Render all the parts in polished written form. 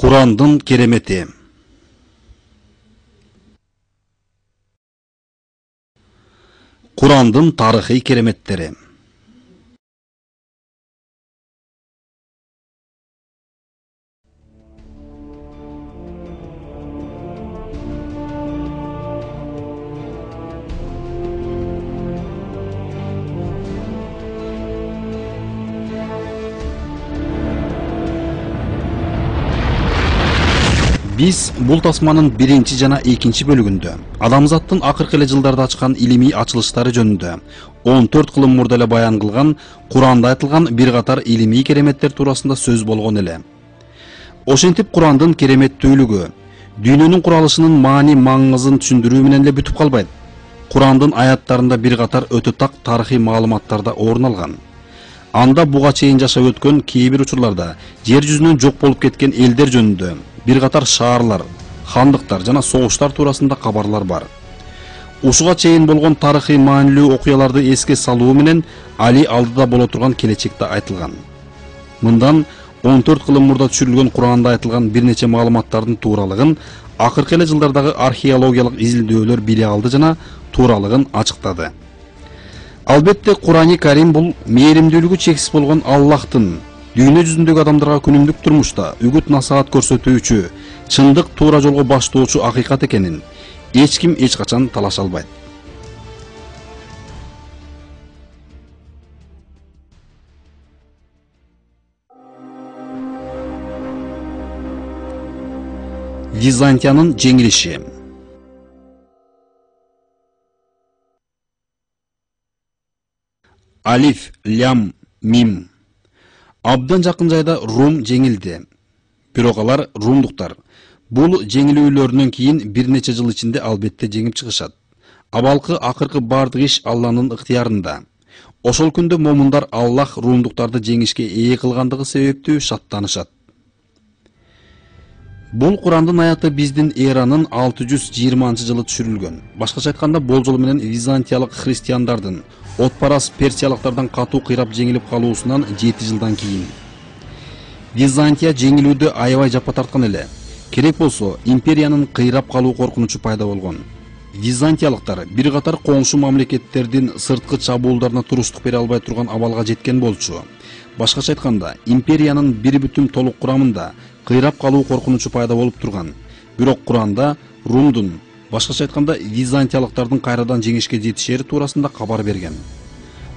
Kur'an'dın keremeti. Kur'an'dın tarihi keremetleri. Biz bул tasmanın birinci jana ikinci bölügündө адамзаттын акыркы эле жылдарда ачкан илимий ачылыштары жөнүндө 14 кылым мурда эле баян кылган Куранда айтылган бир катар илимий кереметтер туурасында сөз болгон эле. Ошентип Курандын кереметтүүлүгү дүйнөнүн куралышынын маани маңызын түшүндүрүү менен эле бүтүп калбайт. Курандын аяттарында бир катар өтө так тарыхый маалыматтарда орун алган. Анда буга чейин жашап өткөн кээ бир учурларда жер жүзүнөн жок болуп кеткен элдер жөнүндө бир катар шаарлар, хандыктар жана согуштар туурасында кабарлар бар. Ушуга чейин болгон тарыхый маанилүү окуяларды эске салуу менен али алдыда боло турган келечекте айтылган. Мындан 14 кылым мурда түшүрүлгөн Куранда айтылган бир нече маалыматтардын тууралыгын акыркы эле жылдардагы археологиялык изилдөөлөр биле алды жана тууралыгын ачыктады. Албетте Курани Карим бул мээримдүүлүгү чексиз болгон Аллахтын дүйнө жүзүндөгү адамдарга күнүмдүк турмушта үгүт насаат көрсөтүүчү, чындык туура жолго баштоочу акыйкат экенин эч ким эч качан талаша албайт. Византиянын жеңилиши. Алиф, лям, мим. Абдан жакын жайда Рум жеңилди. Бирок алар румдуктар. Бул жеңилүүлөрүнөн кийин бир нече жыл ичинде албетте жеңип чыгышат. Абалкы акыркы бардык иш Алланын ыктыярында. Ошол күндө момундар Аллах румдуктарды жеңишке ээ кылгандыгы себептүү шаттанышат. Бул Курандын аяты биздин эранын 620-жылы түшүрүлгөн. Башкача айтканда болжол менен византиялык христиандардын отпарас персиялыктардан катуу кыйрап жеңилип калуусунан 7 жылдан кийин. Византия жеңилүүдө аябай жапа тарткан эле. Керек болсо, империянын кыйрап калуу коркунучу пайда болгон. Византиялыктар бир катар коңшу мамлекеттердин сырткы чабуулдарына туруштук бере албай турган абалга жеткен болчу. Башкача айтканда, империянын бир бүтүн толук курамында кыйрап калуу коркунучу пайда болуп турган. Бирок Куранда Румдун, башкача айтканда византиялыктардын кайрадан жеңишке жетишери туурасында кабар берген.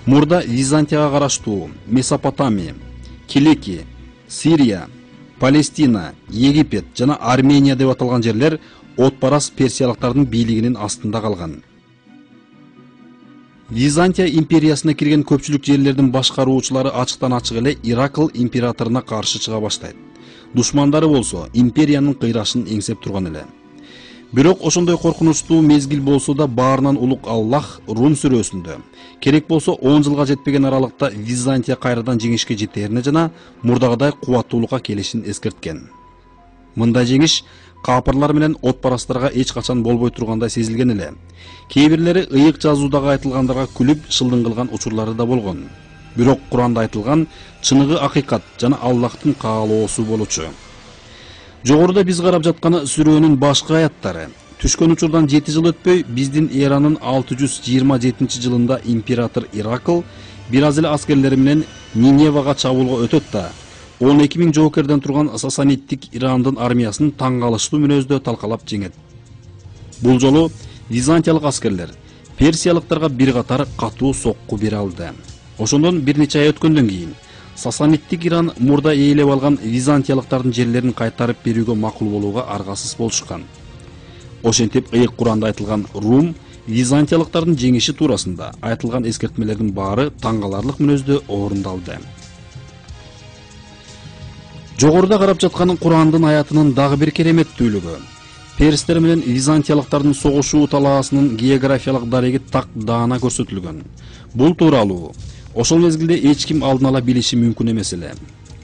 Мурда Византияга караштуу Месопотамия, Киликия, Сирия, Палестина, Египет жана Армения деп аталган жерлер отпарас персиялыктардын бийлигинин астында калган. Византия империясына кирген көпчүлүк жерлердин башкаруучулары ачыктан ачык эле Иракл императоруна каршы чыга баштайт. Душмандары болсо империянын кыйрашын эңсеп турган эле. Бирок ошондой коркунучтуу мезгил болсо да баарынан улук Аллах Рум сүрөсүндө керек болсо 10 жылга жетпеген аралыкта Византия кайрадан жеңишке жетерине жана мурдагыдай кубаттуулукка келишин эскерткен. Мындай жеңиш капырлар менен отпарастарга эч качан болбой тургандай сезилген эле. Кээ бирлери ыйык жазуудагы айтылгандарга күлүп шылдың кылган учурлары да болгон. Бирок Куранда айтылган чыныгы акыйкат жана Аллахтын каалоосу болчу. Жогоруда биз карап жатканы сүрөнүн башкы аяттары. Түшкөн учурдан 7 жыл өтпөй, биздин эранын 627-жылында император Иракл бир аз эле аскерлери менен Ниневага чабуулга өтөт да 12 000 жоокерден турган Сасаниттик Ирандын армиясын таң калыштуу мүнөздө талкалап жеңет. Бул жолу византиялык аскерлер персиялыктарга бир катар катуу сокку бере алды. Ошондон бир нече ай өткөндөн кийин Сасаниттик Иран мурда ээлеп алган византиялыктардын жерлерин кайтарып берүүгө макул болууга аргасыз болушкан. Ошентип ыйык Куранда айтылган Рум византиялыктардын жеңиши туурасында айтылган эскертмелердин баары таң каларлык мүнөздө орундалды. Жогоруда карап жаткан Курандын аятынын дагы бир кереметтүүлүгү перстер менен византиялыктардын согушуу талаасынын географиялык дареги так даана көрсөтүлгөн. Бул тууралуу ошол мезгилде эч ким алдын ала билиши мүмкүн эмес эле.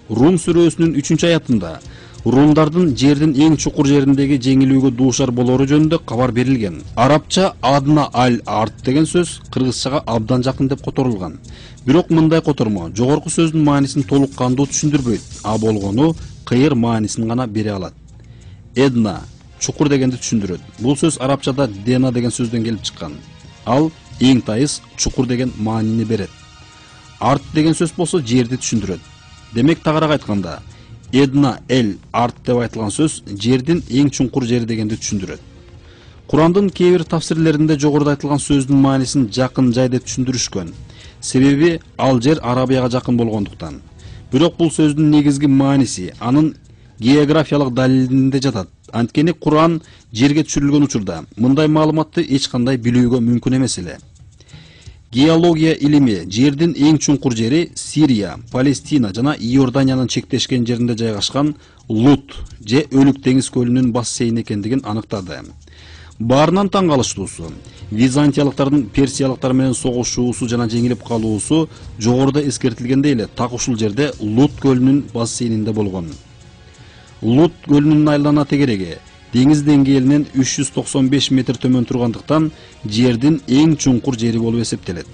Рум сүрөсүнүн 3-аятында Румдардын жердин эң чукур жериндеги жеңилүүгө дуушар болору жөнүндө кабар берилген. Арабча адна аль-арт деген сөз кыргызчага абдан жакын деп которулган. Бирок мындай котормо жогорку сөздүн маанисин толук кандуу түшүндүрбөйт, а болгону кыйыр маанисин гана бере алат. Эдна чукур дегенди түшүндүрөт. Бул сөз арабчада дена деген сөздөн келип чыккан. Ал эң тайыз чукур деген маанини берет. Арт деген сөз болсо жерди түшүндүрөт. Демек тагыраак айтканда, Эдна эл арт деп айтылган сөз жердин эң чуңкур жери дегенди түшүндүрөт. Курандын кээ бир тафсирлеринде жогоруда айтылган сөздүн маанисин жакын жай деп түшүндүрүшкөн. Себеби ал жер Арабияга жакын болгондуктан. Бирок бул сөздүн негизги мааниси анын географиялык далилинде жатат. Анткени Куран жерге түшүрүлгөн учурда мындай маалыматты эч кандай билүүгө мүмкүн эмес эле. Геология илими жердин эң чуңкур жери Сирия, Палестина жана Иорданиянын чектешкен жеринде жайгашкан Лут же Өлүк деңиз көлүнүн бассейни экендигин аныктады. Баарынан таң калыштуусу, византиялыктардын персиялыктар менен согушуусу жана жеңилип калуусу жогоруда эскертилгендей эле так ушул жерде Лут көлүнүн бассейнинде болгон. Лут көлүнүн айлана тегереги деңиз деңгээлинен 395 метр төмөн тургандыктан жердин эң чуңкур жери болуп эсептелет.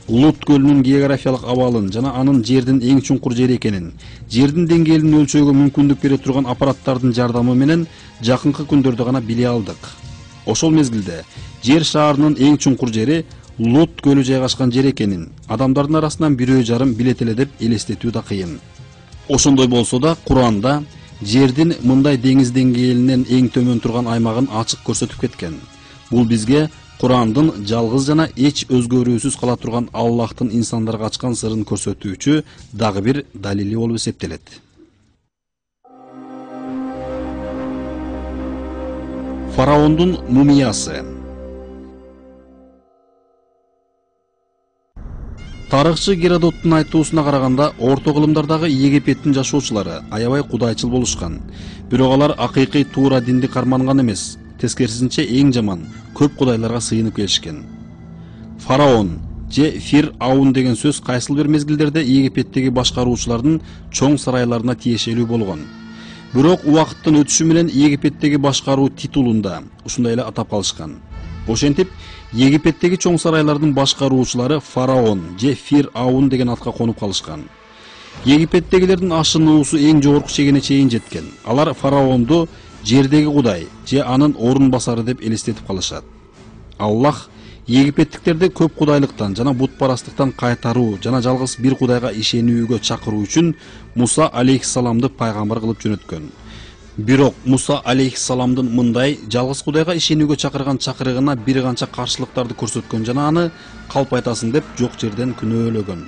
Лут көлүнүн географиялык абалын жана анын жердин эң чуңкур жери экенин, жердин деңгээлин өлчөөгө мүмкүндүк бере турган аппараттардын жардамы менен жакынкы күндөрдө гана биле алдык. Ошол мезгилде жер шаарынын эң чуңкур жери Лут көлү жайгашкан жер экенин адамдардын арасынан бирөө жарым билет эле деп элестетүү да кыйын. Ошондой болсо да Куранда жердин мындай деңиз деңгээлинен эң төмөн турган аймагын ачык көрсөтүп кеткен. Бул бизге Курандын жалгыз жана эч өзгөрүүсүз кала турган Аллахтын инсандарга ачкан сырын көрсөтүүчү дагы бир далили болуп эсептелет. Фараондун мумиясы. Тарыхчы Геродоттун айтуусуна караганда, орто кылымдардагы Египеттин жашоочулары аябай кудайчыл болушкан. Бирок алар акыйкый туура динди карманган эмес, тескерисинче эң жаман көп кудайларга сыйынып келишкен. Фараон же Фир-Аун деген сөз кайсыл бир мезгилдерде Египеттеги башкаруучулардын чоң сарайларына тиешелүү болгон. Бирок убакыттын өтүшү менен Египеттеги башкаруу титулунда ушундай эле атап калышкан. Ошентип, Египеттеги чоң сарайлардын башкаруучулары Фараон же Фир-Аун деген атка конуп калышкан. Египеттегилердин ашынуусу эң жогорку чегине чейин жеткен. Алар Фараонду жердеги кудай же анын орун басары деп элестетип калышат. Аллах Египеттиктерди көп кудайлыктан жана бутпарастыктан кайтаруу жана жалгыз бир кудайга ишенүүгө чакыруу үчүн Муса алейхиссаламды пайгамбар кылып жөнөткөн. Бирок Муса алейхиссаламдын мындай жалгыз кудайга ишенүүгө чакырган чакырыгына бир канча каршылыктарды көрсөткөн жана аны калпайтасың деп жок жерден күнөөлөгөн.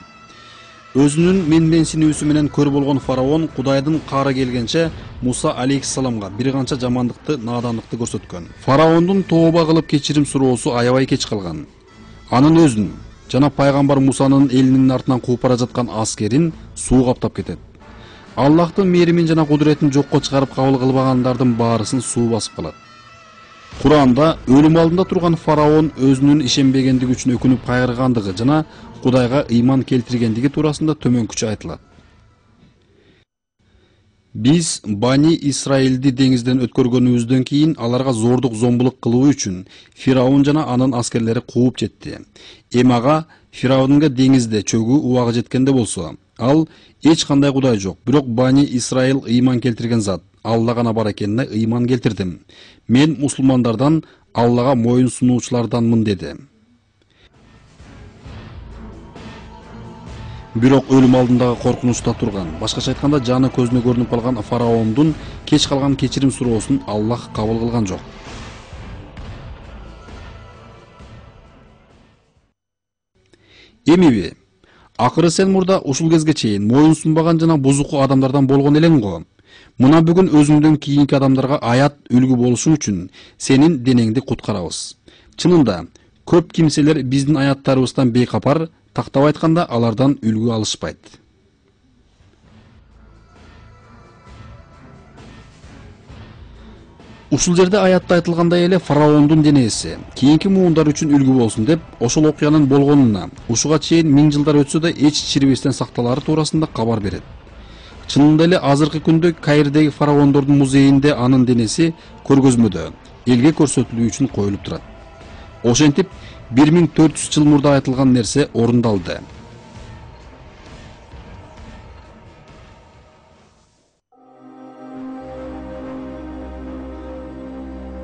Өзүнүн менменсинүүсү менен көр болгон Фараон кудайдын каары келгенче Муса алейхиссаламга бир канча жамандыкты, наадандыкты көрсөткөн. Фараондун тооба кылып кечирим суроосу аябай кеч калган. Анын өзүн жана пайгамбар Мусанын элинин артынан кууп бара жаткан аскерин суу каптап кетет. Аллахтын мээримин жана кудуретин жокко чыгарып кабыл кылбагандардын баарысын суу басып калат. Куранда өлүм алдында турган Фараон өзүнүн ишенбегендиги үчүн өкүнүп кайгыргандыгы жана Кудайга ыйман келтиргендиги туурасында төмөнкүчө айтылат. Биз Бани Исраилди деңизден өткөргөнүбүздөн кийин аларга зордук зомбулук кылуу үчүн Фираун жана анын аскерлери кууп жетти. Эми ага Фираунга деңизде чөгүү убагы жеткенде болсо, ал эч кандай кудай жок, бирок Бани Исраил ыйман келтирген зат Алла гана бар экенине ыйман келтирдим. Мен мусулмандардан, Аллага моюн сунуучуларданмын деди. Бирок өлүм алдындагы коркунучта турган, башкача айтканда жаны көзүнө көрүнүп калган Фараондун кеч калган кечирим суроосун Аллах кабыл кылган жок. Эмиби? Акыры сен мурда ушул кезге чейин моюн сунбаган жана бузуку адамдардан болгон элең го. Мына бүгүн өзүңдөн кийинки адамдарга аят үлгү болушуң үчүн сенин денеңди куткарабыз. Чынында, көп кимселер биздин аяттарыбыздан бейкапар, тактап айтканда алардан үлгү алышпайт. Ушул жерде аятта айтылгандай эле Фараондун денеси кийинки муундар үчүн үлгү болсун деп ошол окуянын болгонуна ушуга чейин 1000 жылдар өтсө да эч чирибестен сакталары туурасында кабар берет. Чынында эле азыркы күндө Каирдеги фараондордун музейинде анын денеси көргөзмөдө элге көрсөтүлүү үчүн коюлуп турат. Ошентип 1400 жыл мурда айтылган нерсе орундалды.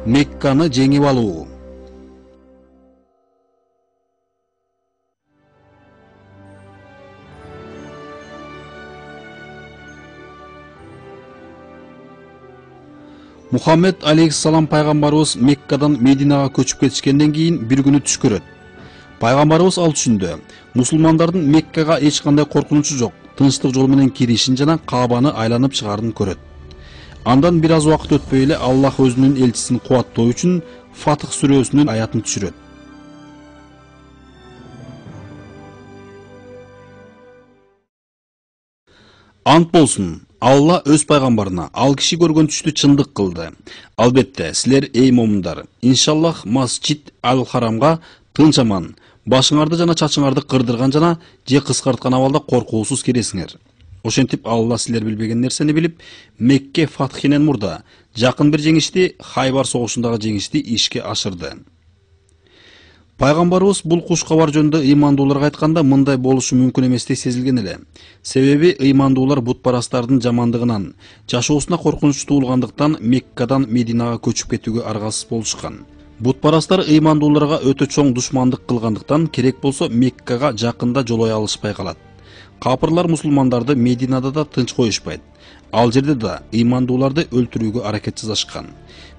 Мекканы жеңип алуу. Muhammed aleyhissalam пайгамбарыбыз Меккадан Мединага көчүп кетишкенден кийин бир күнү түш көрөт. Пайгамбарыбыз ал түшүндө мусулмандардын Меккага эч кандай коркунучу жок, тынчтык жол менен киришин жана Каабаны айланып чыгарын көрөт. Андан бир аз убакыт өтпөй эле Аллах өзүнүн элчисин кубаттоо үчүн Фатх сүрөсүнүн аятын түшүрөт. Ант болсун, Алла өз пайгамбарына ал киши көргөн түштү чындык кылды. Албетте, силер эй момундар, иншаллах Масжид ал-Харамга тынч аман, башыңарды жана чачыңарды кырдырган жана же кыскарткан абалда коркуусуз киресиңер. Ошентип Алла силер билбеген нерсени билип, Мекке фатхинен мурда жакын бир жеңишти, Хайбар согушундагы жеңишти ишке ашырды. Пайгамбарыбыз бул куш кабар жөнүндө ыймандууларга айтканда мындай болушу мүмкүн эместей сезилген эле. Себеби ыймандуулар бутпарастардын жамандыгынан, жашоосуна коркунуч туулгандыктан Меккадан Мединага көчүп кетүүгө аргасыз болушкан. Бутпарастар ыймандууларга өтө чоң душмандык кылгандыктан керек болсо Меккага жакында жолой алышпай калат. Капырлар мусулмандарды Мединада да тынч коюшпайт. Ал жерде да ыймандууларды өлтүрүүгө аракет жасашкан.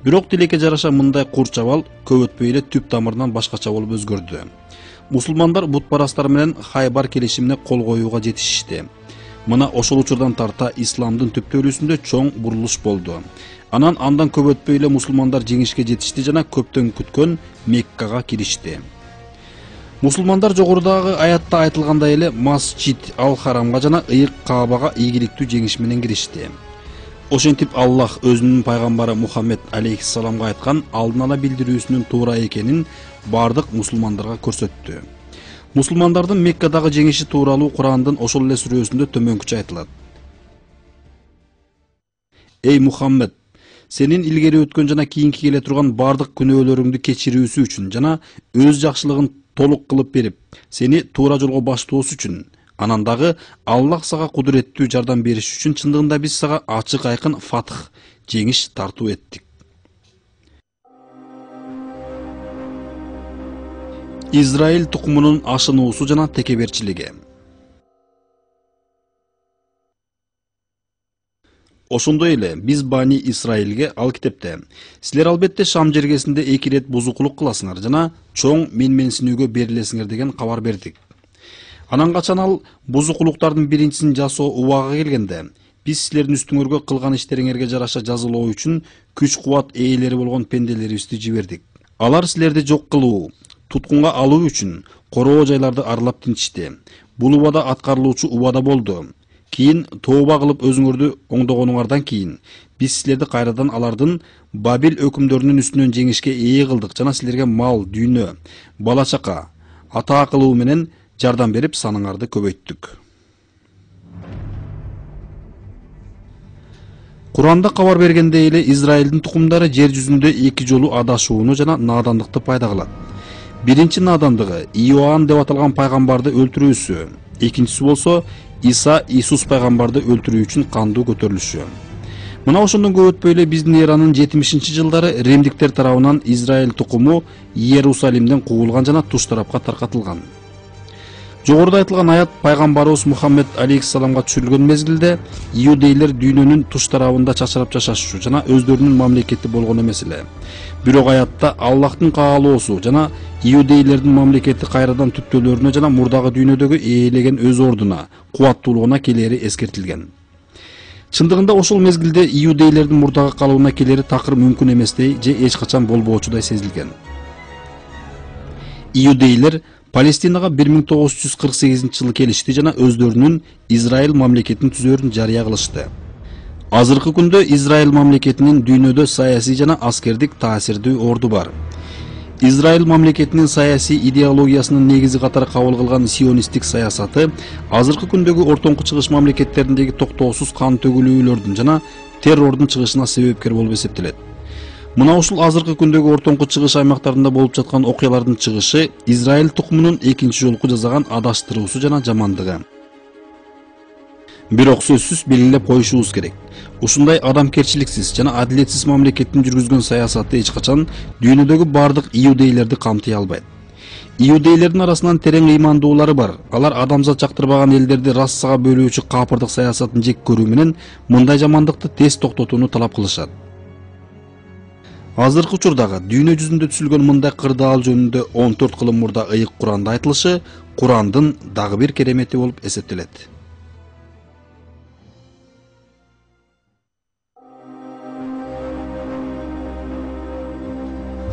Бирок тилекке жараша мындай курчабал көп өтпөй эле түп тамырынан башкача болуп өзгөрдү. Мусулмандар бутпарастар менен Хайбар келишимине кол коюуга жетишишти. Мына ошол учурдан тарта исламдын түптөлүүсүндө чоң бурулуш болду. Андан көп өтпөй эле мусулмандар жеңишке жетишти жана көптөн күткөн Меккага киришти. Мусулмандар жогорудагы аятта айтылгандай эле Масжид ал-Харамга жана ыйык Каабага ийгиликтүү жеңиш менен киришти. Ошентип Аллах өзүнүн пайгамбары Мухаммед алейхиссаламга айткан алдын ала билдирүүсүнүн туура экенин бардык мусулмандарга көрсөттү. Мусулмандардын Меккадагы жеңиши тууралуу Курандын ошол эле сүрөсүндө төмөнкүчө айтылат. Эй Мухаммед, сенин илгери өткөн жана кийинки келе турган бардык күнөөлөрүңдү кечирүүсү үчүн жана өз жакшылыгын толук кылып берип, сени туура жолго баштоосу үчүн, анан дагы Аллах сага кудуреттүү жардам бериш үчүн чындыгында биз сага ачык айкын фатх, жеңиш тартуу эттик. Израиль тукумунун ашынуусу жана текеберчилиги. Ошондой эле биз Бани Исраилге ал китепте силер албетте Шам жергесинде 2 рет бузукулук кыласыңар жана чоң менменсинүүгө берилесиңер деген кабар бердик. Анан качан ал бузукулуктардын биринчисин жасоо убагы келгенде, биз силердин үстүңөргө кылган иштериңерге жараша жазылоо үчүн күч-кубат ээлери болгон пенделерибизди жибердик. Алар силерди жок кылуу, туткунга алуу үчүн короо жайларды аралап тинтишти. Бул убада аткарылуучу убада болду. Кийин тооба кылып өзүңөрдү оңдогонуңардан кийин биз силерди кайрадан алардын Бабил өкүмдөрүнүн үстүнөн жеңишке ээ кылдык жана силерге мал, дүйнө, бала чака, атаа кылуу менен жардам берип саныңарды көбөйттүк. Куранда кабар бергендей эле Израилдин тукумдары жер жүзүндө 2 жолу адашууну жана наадандыкты пайда кылат. Биринчи наадандыгы Иоанн деп аталган пайгамбарды өлтүрүүсү, экинчиси болсо Иисус пайгамбарды өлтүрүү үчүн кандуу көтөрүлүшү. Мына ошондон көп өтпөй эле биздин эранын 70-жылдары римдиктер тарабынан Израиль тукуму Иерусалимден кугулган жана туш тарапка таркатылган. Жогоруда айтылган аят пайгамбарыбыз Мухаммед алейхиссаламга түшүрүлгөн мезгилде иудейлер дүйнөнүн туш тарабында чачырап жашашчу жана өздөрүнүн мамлекети болгон эмес эле. Бирок аятта Аллахтын каалоосу жана иудейлердин мамлекети кайрадан түптөлөрүнө жана мурдагы дүйнөдөгү ээлеген өз ордуна, кубаттуулугуна келери эскертилген. Чындыгында ошол мезгилде иудейлердин мурдагы калыбына келери такыр мүмкүн эместей же эч качан болбоочудай сезилген. Иудейлер Палестинага 1948-жылы келишти жана өздөрүнүн Израиль мамлекетин түзөрүн жарыя кылышты. Азыркы күндө Израиль мамлекетинин дүйнөдө саясий жана аскердик таасирдүү орду бар. Израиль мамлекетинин саясий идеологиясынын негизи катары кабыл кылган сионисттик саясаты азыркы күндөгү ортоңку чыгыш мамлекеттериндеги токтоосуз кан төгүлүүлөрдүн жана террордун чыгышына себепкер болуп эсептелет. Мына ушул азыркы күндөгү ортоңку чыгыш аймактарында болуп жаткан окуялардын чыгышы Израиль тукумунун экинчи жолку жасаган адаштыруусу жана жамандыгы. Бирок сөзсүз белгилеп коюшубуз керек. Ушундай адамкерчиликсиз жана адилетсиз мамлекеттин жүргүзгөн саясаты эч качан дүйнөдөгү бардык иудейлерди камтый албайт. Иудейлердин арасынан терең ыймандуулары бар. Алар адамзат жактырбаган элдерди рассага бөлүүчү капырдык саясатын жек көрүү менен мындай жамандыкты тез токтотууну талап кылышат. Азыркы учурдагы дүйнө жүзүндө түзүлгөн мындай кырдаал жөнүндө 14 кылым мурда ыйык Куранда айтылышы Курандын дагы бир керемети болуп эсептелет.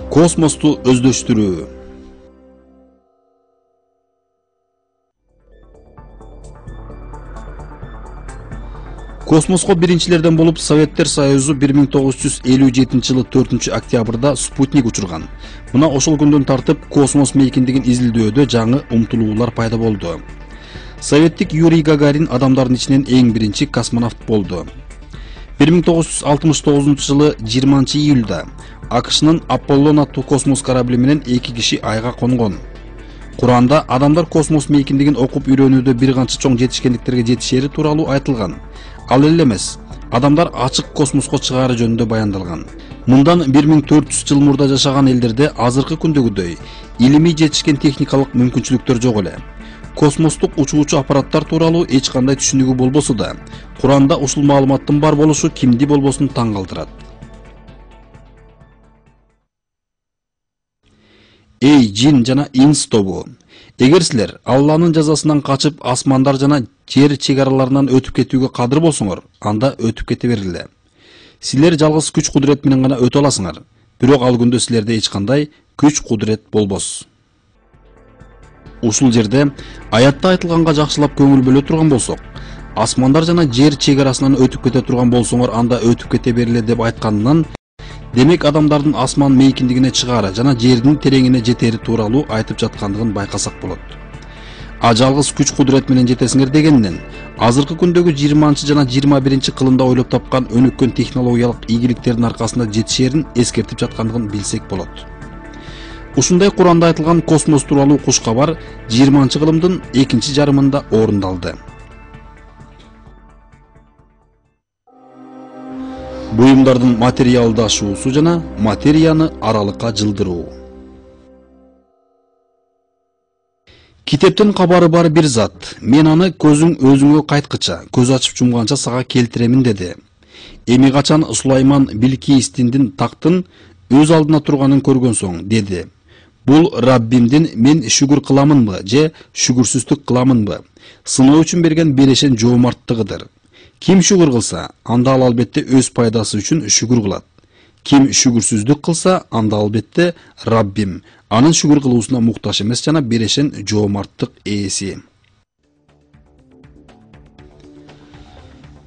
Космосту өздөштүрүү. Космоско биринчилерден болуп Советтер Союзу 1957 жылы 4 октябрда спутник учурган. Мына ошол күндөн тартып космос мейкиндигин изилдөөдө жаңы умтулуулар пайда болду. Советтик Юрий Гагарин адамдардын ичинен эң биринчи космонавт болду. 1969 жылы 20 июлда АКШнын Аполлон аттуу космос корабли менен 2 киши айга конгон. Куранда адамдар космос мейкиндигин окуп үйрөнүүдө бир канча чоң жетишкендиктерге жетишери тууралуу айтылган. Ал эле эмес, адамдар ачык космоско чыгаары жөнүндө баяндалган. Мындан 1400 жыл мурда жашаган элдерде азыркы күндөгүдөй илимий жетишкен техникалык мүмкүнчүлүктөр жок эле. Космостук учуучу аппараттар тууралуу эч кандай түшүнүгү болбосо да, Куранда ушул маалыматтын бар болушу кимди болбосун таң калтырат. Эй жин жана инс тобу, эгер силер Алланын жазасынан качып асмандар жана жер чегараларынан өтүп кетүүгө кадыр болсоңор, анда өтүп кете бергиле. Силер жалгыз күч кудурет менен гана өтө аласыңар, бирок ал күндө силерде эч кандай күч кудурет болбос. Ушул жерде аятта айтылганга жакшылап көңүл бөлө турган болсок, асмандар жана жер чегарасынан өтүп кете турган болсоңор, анда өтүп кете бергиле деп айтканынан, демек адамдардын асман мейкиндигине чыгаары жана жердин тереңине жетери тууралуу айтып жаткандыгын байкасак болот. А жалгыз күч кудурет менен жетесиңер дегенден, азыркы күндөгү 20 жана 21 кылымда ойлоп тапкан өнүккөн технологиялык ийгиликтердин аркасында жетишерин эскертип жаткандыгын билсек болот. Ушундай Куранда айтылган космос тууралуу куш кабар 20 кылымдын экинчи жарымында орундалды. Буюмдардын материалдашуусу жана материяны аралыкка жылдыруу. Китептен кабары бар бир зат, мен аны көзүң өзүңө кайткыча, көз ачып жумганча сага келтиремин деди. Эми качан Сулайман Билкистиндин тактын өз алдына турганын көргөн соң деди: Бул Раббимдин мен шүгүр кыламынбы же шүгүрсүздүк кыламынбы? Сыноо үчүн берген берешен жоомарттыгыдыр. Ким шүгүр кылса, анда ал албетте өз пайдасы үчүн шүгүр кылат. Ким шүгүрсүздүк кылса, анда албетте Раббим анын шүгүр кылуусуна муктаж эмес жана берешен жоомарттык ээси.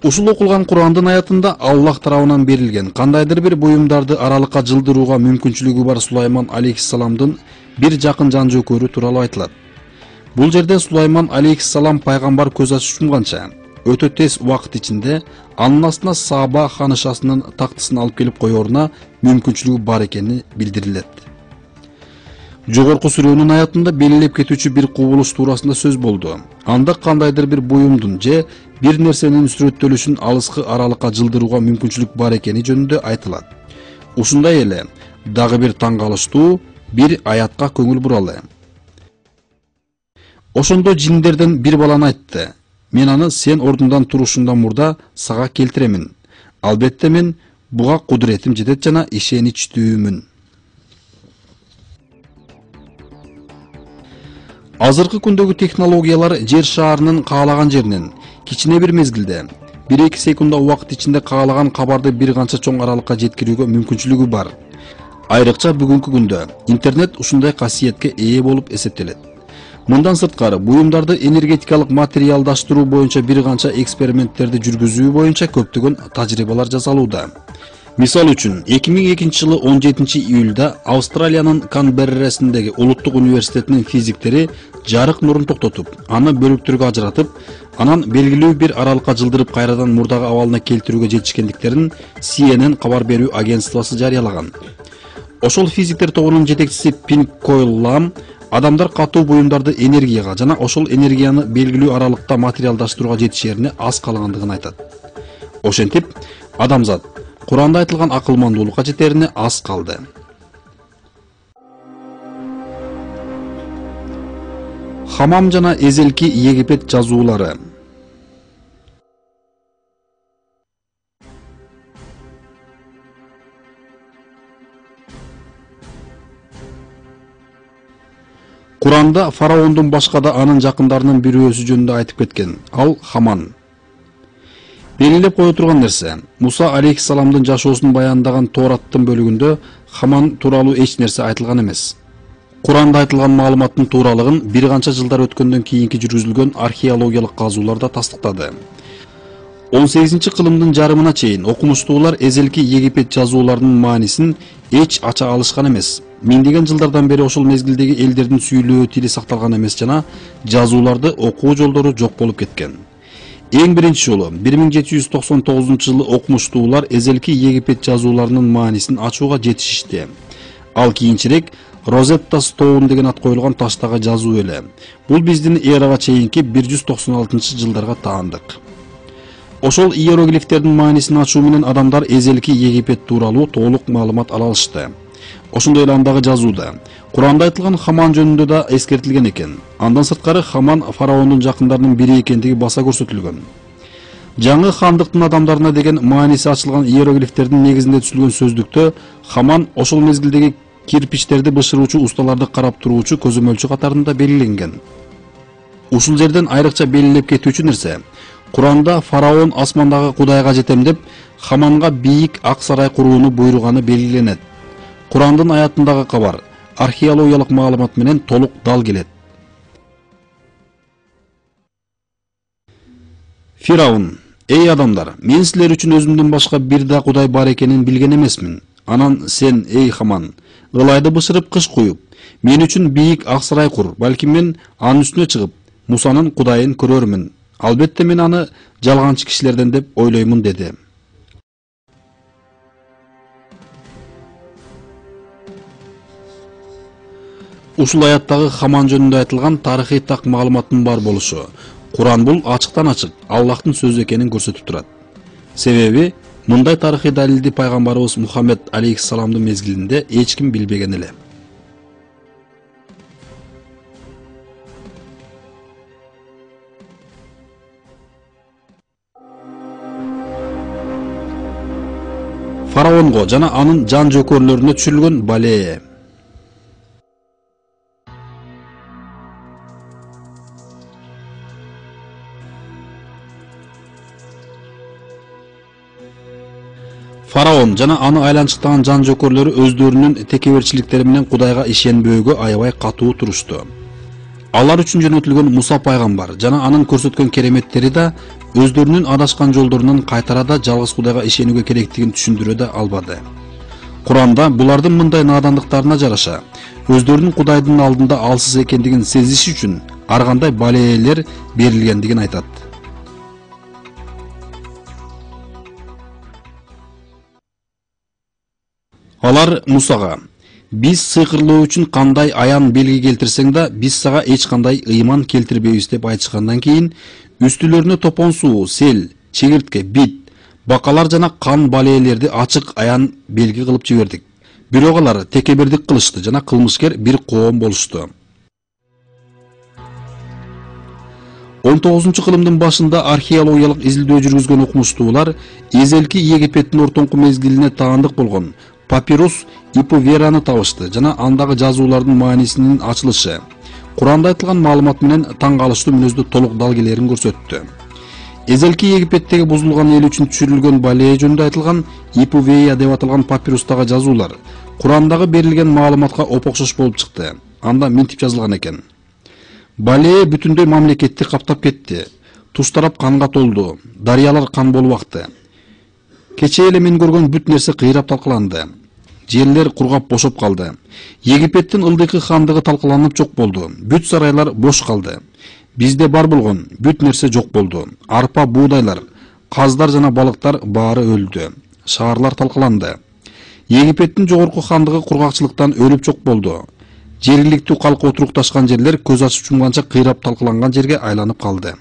Ушул окулган Курандын аятында Аллах тарабынан берилген кандайдыр бир буюмдарды аралыкка жылдырууга мүмкүнчүлүгү бар Сулайман алейхиссаламдын бир жакын жан жөкөрү тууралуу айтылат. Бул жерде Сулайман алейхиссалам пайгамбар көз ачып жумганча өтө тез убакыт ичинде анын астына Саба ханышасынын тактысын алып келип коёруна мүмкүнчүлүгү бар экени билдирилет. Жогорку сүрөнүн аятында белгилеп кетүүчү бир кубулуш туурасында сөз болду. Анда кандайдыр бир буюмдун же бир нерсенин сүрөттөлүшүн алыскы аралыкка жылдырууга мүмкүнчүлүк бар экени жөнүндө айтылат. Ушундай эле дагы бир таң калыштуу бир аятка көңүл буралы. Ошондо жиндерден бир баланы айтты: Мен аны сен ордундан турушундан мурда сага келтиремин. Албетте мен буга кудуретим жетет жана ишеничтүүмүн. Азыркы күндөгү технологиялар жер шаарынын каалаган жеринен кичине бир мезгилде 1-2 секунда убакыт ичинде каалаган кабарды бир канча чоң аралыкка жеткирүүгө мүмкүнчүлүгү бар. Айрыкча бүгүнкү күндө интернет ушундай касиетке ээ болуп эсептелет. Мындан сырткары буюмдарды энергетикалык материалдаштыруу боюнча бир канча эксперименттерди жүргүзүү боюнча көптөгөн тажрыйбалар жасалууда. Мисал үчүн 2002 жылы 17 июлда Австралиянын Канберрасындагы улуттук университетинин физиктери жарык нурун токтотуп, аны бөлүктөргө ажыратып, анан белгилүү бир аралыкка жылдырып кайрадан мурдагы абалына келтирүүгө жетишкендиктерин CNN кабар берүү агентствосу жарыялаган. Ошол физиктер тобунун жетекчиси Пинк Койл Лам Адамдар катуу буюмдарды энергияга жана ошол энергияны белгилүү аралыкта материалдаштырууга жетишерине аз калгандыгын айтат. Ошентип, адамзат Куранда айтылган акылмандуулукка жетерине аз калды. Хамам жана эзелки Египет жазуулары. Куранда фараондун башка да анын жакындарынын бирөөсү жөнүндө айтып кеткен. Ал Хаман. Белгилеп кое турган нерсе, Муса алейхиссаламдын жашоосун баяндаган Тоораттын бөлүгүндө Хаман тууралуу эч нерсе айтылган эмес. Куранда айтылган маалыматтын тууралыгын бир канча жылдар өткөндөн кийинки жүргүзүлгөн археологиялык казууларда тастыктады. 18-кылымдын жарымына чейин окумуштуулар эзелки Египет жазууларынын маанисин эч ача алышкан эмес. Миңдеген жылдардан бери ошол мезгилдеги элдердин сүйлөө тили сакталган эмес жана жазууларды окуу жолдору жок болуп кеткен. Эң биринчи жолу 1799-жылы окумуштуулар эзелки Египет жазууларынын маанисин ачууга жетишишти. Ал кийинчерээк Розетта Стоун деген ат коюлган таштагы жазуу эле. Бул биздин эрага чейинки 196-жылдарга таандык. Ошол иероглифтердин маанисин ачуу менен адамдар эзелки Египет тууралуу толук маалымат ала алышты. Ошондой эле андагы жазууда Куранда айтылган Хаман жөнүндө да эскертилген экен. Андан сырткары Хаман фараондун жакындарынын бири экендиги баса көрсөтүлгөн. Жаңы хандыктын адамдарына деген мааниси ачылган иероглифтердин негизинде түзүлгөн сөздүктө Хаман ошол мезгилдеги кирпичтерди бышыруучу усталарды карап туруучу көзөмөлчү катарында белгиленген. Ушул жерден айрыкча белгилеп кетүүчү нерсе, Куранда фараон асмандагы Кудайга жетем деп Хаманга бийик ак сарай курууну буйруганы белгиленет. Курандын аятындагы кабар археологиялык маалымат менен толук дал келет. Фираун: "Эй адамдар, мен силер үчүн өзүмдөн башка бир да Кудай бар экенин билген эмесмин. Анан сен, эй Хаман, ылайды бышырып кыш куюп, мен үчүн бийик ак сарай кур, балким мен анын үстүнө чыгып, Мусанын Кудайын көрөрмүн. Албетте мен аны жалганчы кишилерден деп ойлоймун" деди. Ушул аяттагы Хаман жөнүндө айтылган тарыхый так маалыматтын бар болушу, Куран бул ачыктан ачык Аллахтын сөзү экенин көрсөтүп турат. Себеби мындай тарыхый далилди пайгамбарыбыз Мухаммед алейхиссаламдын мезгилинде эч ким билбеген эле. Фараонго жана анын жан жөкөрлөрүнө түшүрүлгөн балее. Фараон жана аны айланчыктаган жан жөкөрлөрү өздөрүнүн текеберчиликтери менен Кудайга ишенбөөгө аябай катуу турушту. Алар үчүн жөнөтүлгөн Муса пайгамбар жана анын көрсөткөн кереметтери да өздөрүнүн адашкан жолдорунан кайтара да жалгыз Кудайга ишенүүгө керектигин түшүндүрө да албады. Куранда булардын мындай наадандыктарына жараша өздөрүнүн Кудайдын алдында алсыз экендигин сезиши үчүн ар кандай балеелер берилгендигин айтат. Алар Мусага: "Биз сыйкырлоо үчүн кандай аян белги келтирсең да, биз сага эч кандай ыйман келтирбейбиз" деп айтышкандан кийин үстүлөрүнө топон суу, сел, чегиртке, бит, бакалар жана кан балеелерди ачык аян белги кылып жибердик. Бирок алар текебердик кылышты жана кылмышкер бир коом болушту. 19-кылымдын башында археологиялык изилдөө жүргүзгөн окумуштуулар эзелки Египеттин ортоңку мезгилине таандык болгон папирус Иповераны табышты жана андагы жазуулардын маанисинин ачылышы Куранда айтылган маалымат менен таң калыштуу мүнөздө толук дал келерин көрсөттү. Эзелки Египеттеги бузулган эл үчүн түшүрүлгөн балее жөнүндө айтылган Иповея деп аталган папирустагы жазуулар Курандагы берилген маалыматка опокшош болуп чыкты. Анда мынтип жазылган экен: "Балее бүтүндөй мамлекетти каптап кетти. Туш тарап канга толду. Дарыялар кан болуп акты. Кечээ эле мен көргөн бүт нерсе кыйрап талкаланды. Жерлер кургап бошоп калды. Египеттин ылдыйкы хандыгы талкаланып жок болду. Бүт сарайлар бош калды. Бизде бар болгон бүт нерсе жок болду. Арпа, буудайлар, каздар жана балыктар баары өлдү. Шаарлар талкаланды. Египеттин жогорку хандыгы кургакчылыктан өлүп жок болду. Жергиликтүү калк отурукташкан жерлер көз ачып жумганча кыйрап талкаланган жерге айланып калды.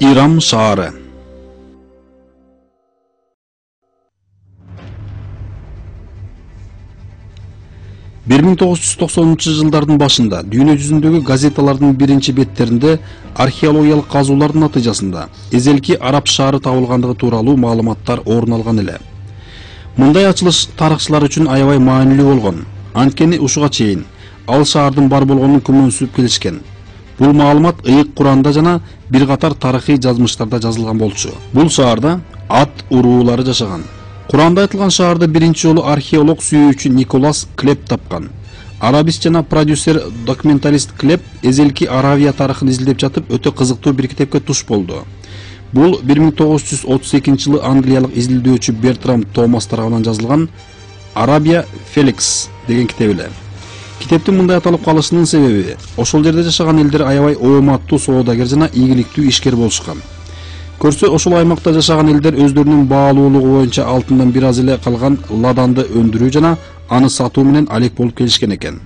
İram şaары. Bir 1990-жылдардын башында дүйнө жүзүндөгү газеталардын биринчи беттеринде археологиялык казуулардын натыйжасында эзелки араб шаары табылгандыгы тууралуу маалыматтар орун алган эле. Мындай ачылыш тарыхчылар үчүн аябай маанилүү болгон. Анткени ушуга чейин ал шаардын бар болгонун күмөнсүнүп келишкен. Бул маалымат ыйык Куранда жана бир катар тарыхый жазмыштарда жазылган болчу. Бул шаарда ат уруулары жашаган. Куранда айтылган шаарды биринчи жолу археолог сүйүүчү Николас Клеп тапкан. Арабист жана продюсер документалист Клеп эзелки Аравия тарыхын изилдеп жатып өтө кызыктуу бир китепке туш болду. Бул 1932-жылы англиялык изилдөөчү Бертрам Томас тарабынан жазылган Arabia Felix деген китеп эле. Китептин мындай аталып калышынын себеби ошол жерде жашаган элдер аябай ооматтуу соодагер жана ийгиликтүү ишкер болушкан. Көрсө ошол аймакта жашаган элдер өздөрүнүн баалуулугу боюнча алтындан бир аз эле калган ладанды өндүрүү жана аны сатуу менен алек болуп келишкен экен.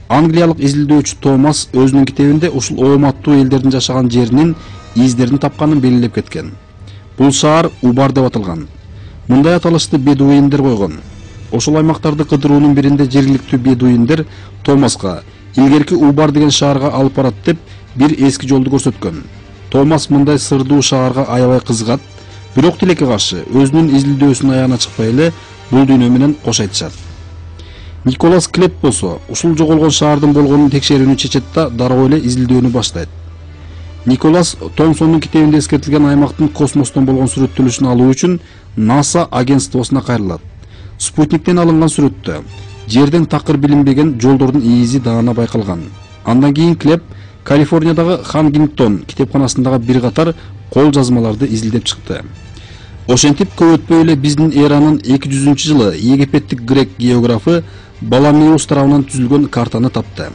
Англиялык изилдөөчү Томас өзүнүн китебинде ушул ооматтуу элдердин жашаган жеринин издерин тапканын белгилеп кеткен. Бул шаар Убар деп аталган. Мындай аталышты бедуиндер койгон. Ошол аймактарды кыдыруунун биринде жергиликтүү бедуиндер Томаска илгерки Убар деген шаарга алып барат деп бир эски жолду көрсөткөн. Томас мындай сырдуу шаарга аябай кызыгат, бирок тилекке каршы өзүнүн изилдөөсүнүн аягына чыкпай эле бул дүйнө менен кош айтышат. Николас Клеп болсо ушул жоголгон шаардын болгонун текшерүүнү чечет да дароо эле изилдөөнү баштайт. Николас Томсондун китебинде эскертилген аймактын космостон болгон сүрөттөлүшүн алуу үчүн NASA агентствосуна кайрылат. Спутниктен алынган сүрөттө жерден такыр билинбеген жолдордун ийизи даана байкалган. Андан кийин Клеп Калифорниядагы Хангингтон китепканасындагы бир катар кол жазмаларды изилдеп чыкты. Ошентип көп өтпөй эле биздин эранын 200-жылы египеттик грек географы Баламиус тарабынан түзүлгөн картаны тапты.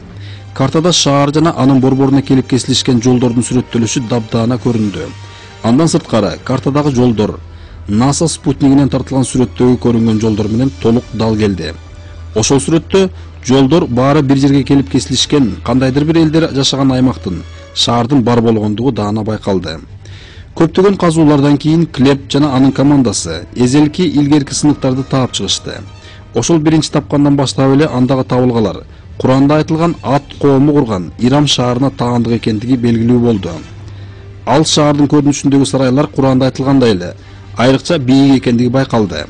Картада шаар жана анын борборуна келип кесилишкен жолдордун сүрөттөлүшү дабдаана көрүндү. Андан сырткары картадагы жолдор NASA спутнигинен тартылган сүрөттөгү көрүнгөн жолдор менен толук дал келди. Ошол сүрөттө жолдор баары бир жерге келип кесилишкен, кандайдыр бир элдер жашаган аймактын, шаардын бар болгондугу даана байкалды. Көптөгөн казуулардан кийин Клеп жана анын командасы эзелки илгерки сыныктарды таап чыгышты. Ошол биринчи тапкандан баштап эле андагы табылгалар Куранда айтылган ат коому курган Ирам шаарына таандык экендиги белгилүү болду. Ал шаардын көрүнүшүндөгү сарайлар Куранда айтылгандай эле айрыкча бийик экендиги байкалды.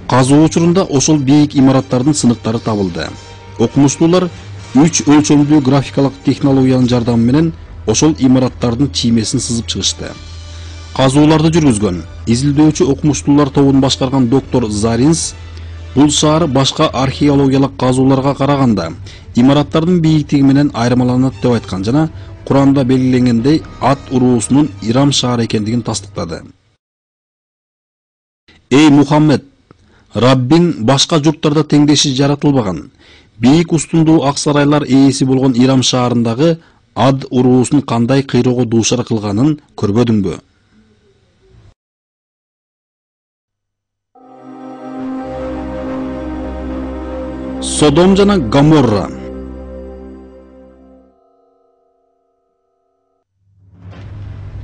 Казуу учурунда ошол бийик имараттардын сыныктары табылды. Окумуштуулар 3 өлчөмдүү графикалык технологиянын жардамы менен ошол имараттардын чиймесин сызып чыгышты. Казууларды жүргүзгөн изилдөөчү окумуштуулар тобун башкарган доктор Заринс бул шаар башка археологиялык казууларга караганда имараттардын бийиктиги менен айырмаланат деп айткан жана Куранда белгиленгендей ат уруусунун Ирам шаары экендигин тастыктады. Эй Мухаммед, Раббиң башка журттарда теңдеши жаратылбаган, бийик устундуу ак сарайлар ээси болгон Ирам шаарындагы ад уруусун кандай кыйроого дуушар кылганын көрбөдүңбү? Содом жана Гоморра.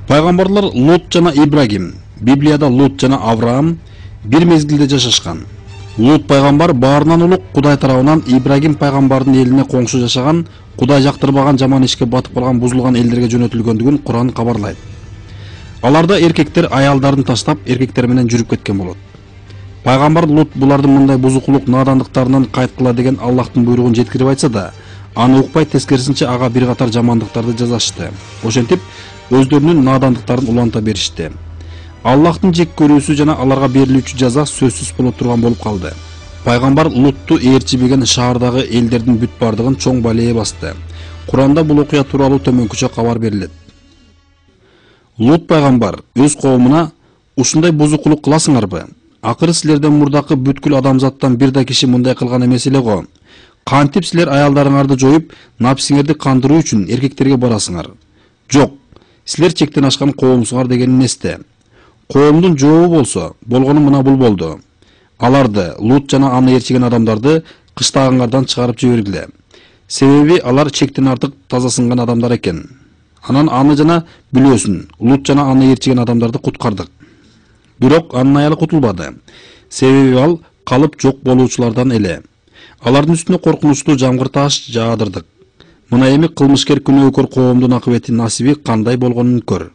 Пайгамбарлар Лот жана Ибрагим, Библияда Лот жана Авраам бир мезгилде жашашкан. Лот пайгамбар баарынан улук Кудай тарабынан Ибрагим пайгамбардын элине коңшу жашаган, Кудай жактырбаган жаман ишке батып калган бузулган элдерге жөнөтүлгөндүгүн Куран кабарлайт. Аларда эркектер аялдарын таштап, эркектер менен жүрүп кеткен болот. Пайгамбар Лот булардын мындай бузукулук надандыктарынан кайткыла деген Аллахтын буйругун жеткирип айтса да, аны укпай тескерисинче ага бир катар жамандыктарды жазашты. Ошентип өздөрүнүн надандыктарын уланта беришти. Аллахтын жек көрүүсү жана аларга берилүүчү жаза сөзсүз боло турган болуп калды. Пайгамбар Лотту ээрчибеген шаардагы элдердин бүт бардыгын чоң балее басты. Куранда бул окуя тууралуу төмөнкүчө кабар берилет. Лот пайгамбар өз коомуна ушундай бузукулук кыласыңарбы? Акыры силерден мурдакы бүткүл адамзаттан бир да киши мындай кылган эмес эле го. Кантип силер аялдарыңарды жоюп, напсиңерди кандыруу үчүн эркектерге барасыңар? Жок, Силер чектен ашкан коомсуңар дегенин эсте. Коомдун жообу болсо, болгону мына бул болду. Аларды, Лут жана аны ээрчиген адамдарды кыштагыңардан чыгарып жибергиле. Себеби алар чектен артык тазасынган адамдар экен. Анан аны жана билөсүн, Лут жана аны ээрчиген адамдарды куткардык. Бирок анын аялы кутулбады. Себеби ал калып жок болуучулардан эле. Алардын үстүнө коркунучтуу жамгыр таш жаадырдык. Мына эми кылмышкер күнөөкөр коомдун акыбети насиби кандай болгонун көр.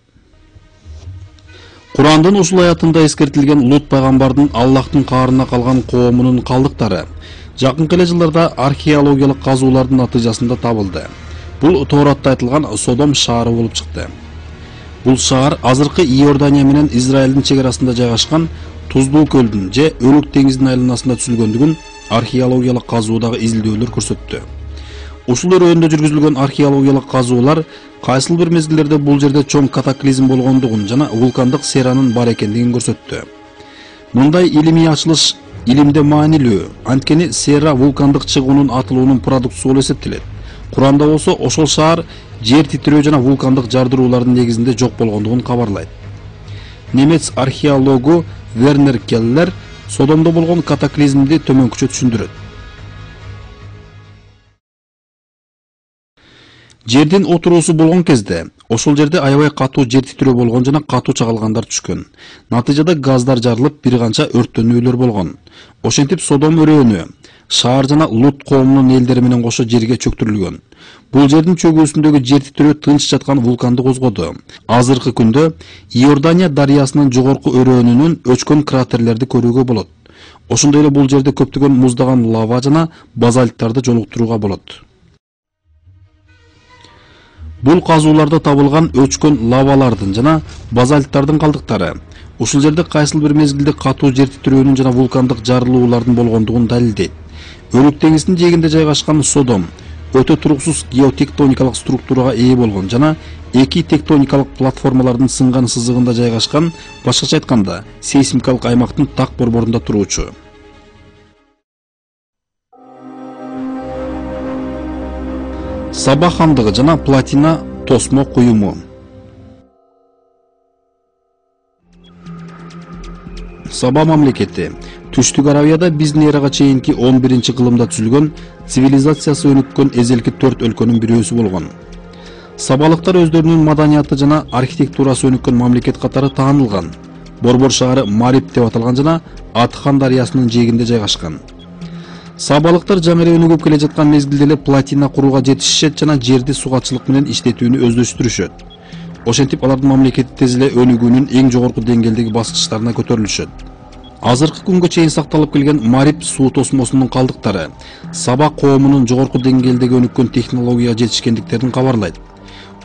Курандын ушул аятында эскертилген Лут пайгамбардын Аллахтын каарына калган коомунун калдыктары жакынкы эле жылдарда археологиялык казуулардын натыйжасында табылды. Бул Торатта айтылган Содом шаары болуп чыкты. Бул шаар азыркы Иордания менен Израилдин чек арасында жайгашкан Туздуу көлдүн же Өлүк деңиздин айланасында түзүлгөндүгүн археологиялык казуудагы изилдөөлөр көрсөттү. Ушул өрөөндө жүргүзүлгөн археологиялык казуулар кайсыл бир мезгилдерде бул жерде чоң катаклизм болгондугун жана вулкандык серанын бар экендигин көрсөттү. Мындай илимий ачылыш илимде маанилүү, анткени сера вулкандык чыгуунун атылуунун продуктусу болуп эсептелет. Куранда болсо ошол шаар жер титирөө жана вулкандык жардыруулардын негизинде жок болгондугун кабарлайт. Немец археологу Вернер Келлер Содомдо болгон катаклизмди төмөнкүчө түшүндүрөт. Жердин отуруусу болгон кезде ошол жерде аябай катуу жер титирөө болгон жана катуу чагылгандар түшкөн. Натыйжада газдар жарылып, бир канча өрттөнүүлөр болгон. Ошентип Содом өрөөнү шаар жана Лут коомунун элдери менен кошо жерге чөктүрүлгөн. Бул жердин чөгүүсүндөгү жер титирөө тынч жаткан вулканды козгоду. Азыркы күндө Иордания дарыясынын жогорку өрөөнүнүн өчкөн кратерлерди көрүүгө болот. Ошондой эле бул жерде көптөгөн муздаган лава жана базальттарды жолуктурууга болот. Бул казууларда табылган өчкөн лавалардын жана базальттардын калдыктары ушул жерде кайсыл бир мезгилде катуу жер титирөөнүн жана вулкандык жарылуулардын болгондугун далилдейт. Өлүк деңиздин жээгинде жайгашкан Содом өтө туруксуз геотектоникалык структурага ээ болгон жана эки тектоникалык платформалардын сынган сызыгында жайгашкан, башкача айтканда, сейсмикалык аймактын так борборунда туруучу. Саба хандыгы жана платина тосмо куюму. Саба мамлекети Түштүк Арабияда биздин эрага чейинки 11-кылымда түзүлгөн, цивилизациясы өнүккөн эзелки 4 өлкөнүн бирөөсү болгон. Сабалыктар өздөрүнүн маданияты жана архитектурасы өнүккөн мамлекет катары таанылган. Борбор шаары Мариб деп аталган жана Атхан дарыясынын жээгинде жайгашкан. Сабалыктар жаңы эле өнүгүп келе жаткан мезгилде эле платина курууга жетишишет жана жерди сугатчылык менен иштетүүнү өздөштүрүшөт. Ошентип алардын мамлекети тез эле өнүгүүнүн эң жогорку деңгээлдеги баскычтарына көтөрүлүшөт. Азыркы күнгө чейин сакталып келген Мариб суу тосмосунун калдыктары Саба коомунун жогорку деңгээлдеги өнүккөн технологияга жетишкендиктерин кабарлайт.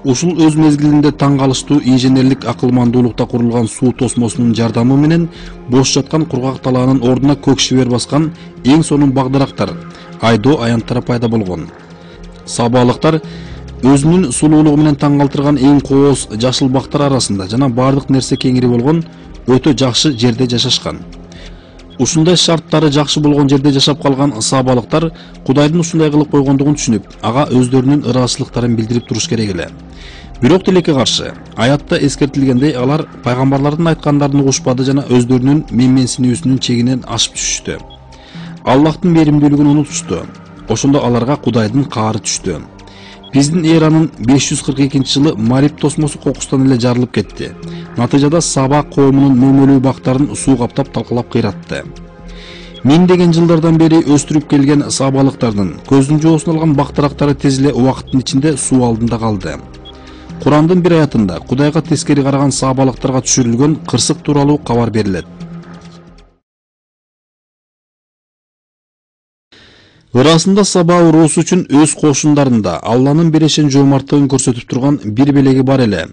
Ушул өз мезгилинде таң калыштуу инженерлик акылмандуулукта курулган суу тосмосунун жардамы менен бош жаткан кургак талаанын ордуна көк шибер баскан эң сонун багдарактар, айдоо аянттары пайда болгон. Сабалыктар өзүнүн сулуулугу менен таң калтырган эң кооз жашыл бактар арасында жана бардык нерсе кеңири болгон өтө жакшы жерде жашашкан. Ушундай шарттары жакшы болгон жерде жашап калган сабалыктар Кудайдын ушундай кылып койгондугун түшүнүп, ага өздөрүнүн ыраазычылыктарын билдирип туруш керек эле. Бирок тилекке каршы, аятта эскертилгендей, алар пайгамбарлардын айткандарын угушпады жана өздөрүнүн менменсинүүсүнүн чегинен ашып түшүштү. Аллахтын беримдүүлүгүн унутушту. Ошондо аларга Кудайдын каары түштү. Биздин эранын 542-жылы Мариб тосмосу кокустан эле жарылып кетти. Натыйжада Саба коомунун мөмөлүү бактарын суу каптап талкалап кыйратты. Миңдеген жылдардан бери өстүрүп келген сабалыктардын көздүн жоосун алган бактарактары тез эле убакыттын ичинде суу алдында калды. Курандын бир аятында Кудайга тескери караган сабалыктарга түшүрүлгөн кырсык тууралуу кабар берилет. Ырасында Саба уруусу үчүн өз кошундарында Алланын берешен жоомарттыгын көрсөтүп турган бир белеги бар эле.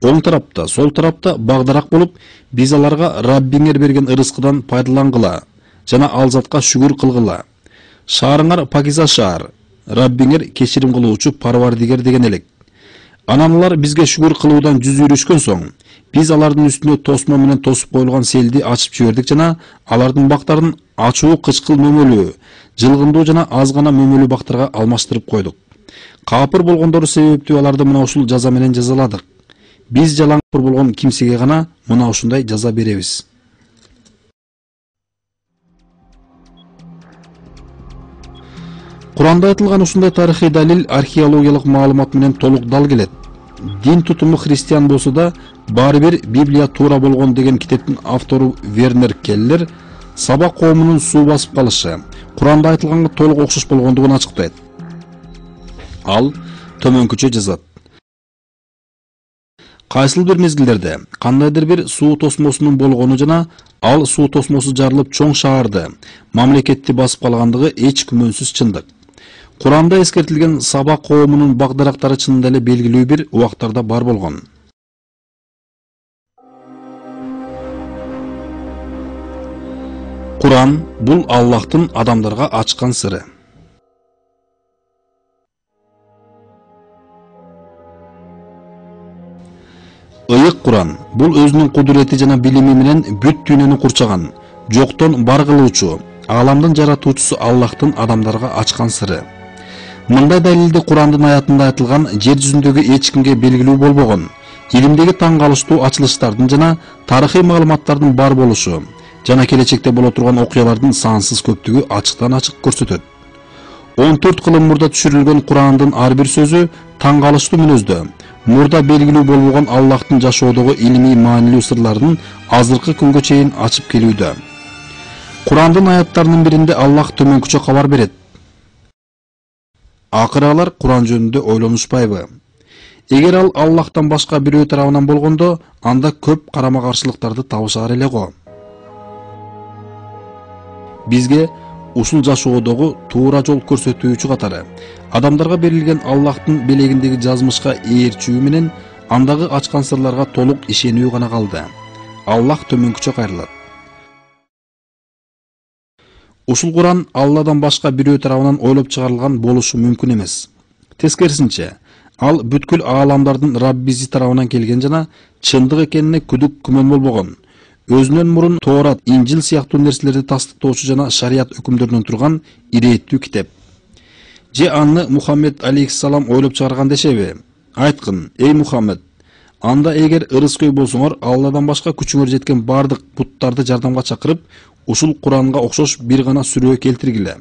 Оң тарапта, сол тарапта багдарак болуп, биз аларга Раббиңер берген ырыскыдан пайдалангыла жана ал затка шүгүр кылгыла. Шаарыңар пакиза шаар, Раббиңер кечирим кылуучу Парвардигер деген элек. Анан алар бизге шүгүр кылуудан жүз үйрөшкөн соң, биз алардын үстүнө тосмо менен тосуп коюлган селди ачып жибердик жана алардын бактарын ачуу кычкыл мөмөлүү, жылгындуу жана аз гана мөмөлүү бактарга алмаштырып койдук. Капыр болгондору себептүү аларды мына ушул жаза менен жазаладык. Биз жалаңпыр болгон кимсеге гана мына ушундай жаза беребиз. Куранда айтылган ушундай тарыхый далил археологиялык маалымат менен толук дал келет. Дин тутуму христиан болсо да, баары бир Библия туура болгон деген китептин автору Вернер Келлер Саба коомунун суу басып калышы Куранда айтылганга толук окшош болгондугун ачыктайт. Ал төмөнкүчө жазат. Кайсыл бир мезгилдерде кандайдыр бир суу тосмосунун болгону жана ал суу тосмосу жарылып чоң шаарды, мамлекетти басып калгандыгы эч күмөнсүз чындык. Куранда эскертилген Саба коомунун багдарактары чынында эле белгилүү бир убактарда бар болгон. Куран бул Аллахтын адамдарга ачкан сыры. Ыйык Куран бул өзүнүн кудурети жана билими менен бүт дүйнөнү курчаган, жоктон бар кылуучу, ааламдын жаратуучусу Аллахтын адамдарга ачкан сыры. Мындай далилде Курандын аятында айтылган жер жүзүндөгү эч кимге белгилүү болбогон, илимдеги таң калыштуу ачылыштардын жана тарыхый маалыматтардын бар болушу жана келечекте боло турган окуялардын сансыз көптүгү ачыктан-ачык көрсөтөт. 14 кылым мурда түшүрүлгөн Курандын ар бир сөзү таң калыштуу мүнөздө, мурда белгилүү болбогон Аллахтын жашоодогу илимий маанилүү сырларын азыркы күнгө чейин ачып келүүдө. Курандын аяттарынын биринде Аллах төмөнкүчө кабар берет. Акыры алар Куран жөнүндө ойлонушпайбы? Эгер ал Аллахтан башка бирөө тарабынан болгондо, анда көп карама-каршылыктарды табышар эле го. Бизге ушул жашоодогу туура жол көрсөтүүчү катары адамдарга берилген Аллахтын белегиндеги жазмышка ээрчүү менен андагы ачкан сырларга толук ишенүү гана калды. Аллах төмөнкүчө кайрылат. Ушул Куран Алладан башка бирөө тарабынан ойлоп чыгарылган болушу мүмкүн эмес. Тескерисинче, ал бүткүл ааламдардын Раббизи тарабынан келген жана чындык экенине күдүк күмөн болбогон. Өзүнөн мурун Тоорат, Инжил сыяктуу нерселерди тастыктоочу жана шарият өкүмдөрүнөн турган ирээттүү китеп. Же аны Мухаммед алейхиссалам ойлоп чыгарган дешеби? Айткын, эй Мухаммед, анда эгер ырыскөй болсоңор, Алладан башка күчүңөр жеткен бардык буттарды жардамга чакырып, ушул Куранга окшош бир гана сүрө келтиргиле.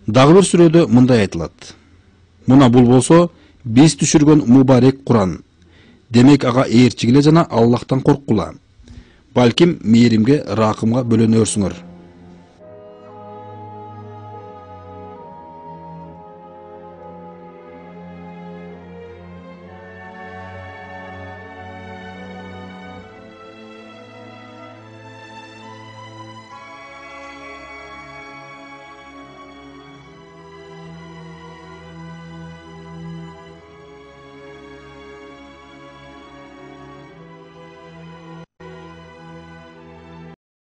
Дагы бир сүрөдө мындай айтылат. Мына бул болсо, биз түшүргөн мубарек Куран. Демек ага ээрчигиле жана Аллахтан корккула. Балким мээримге, ракымга бөлөнөрсүңөр.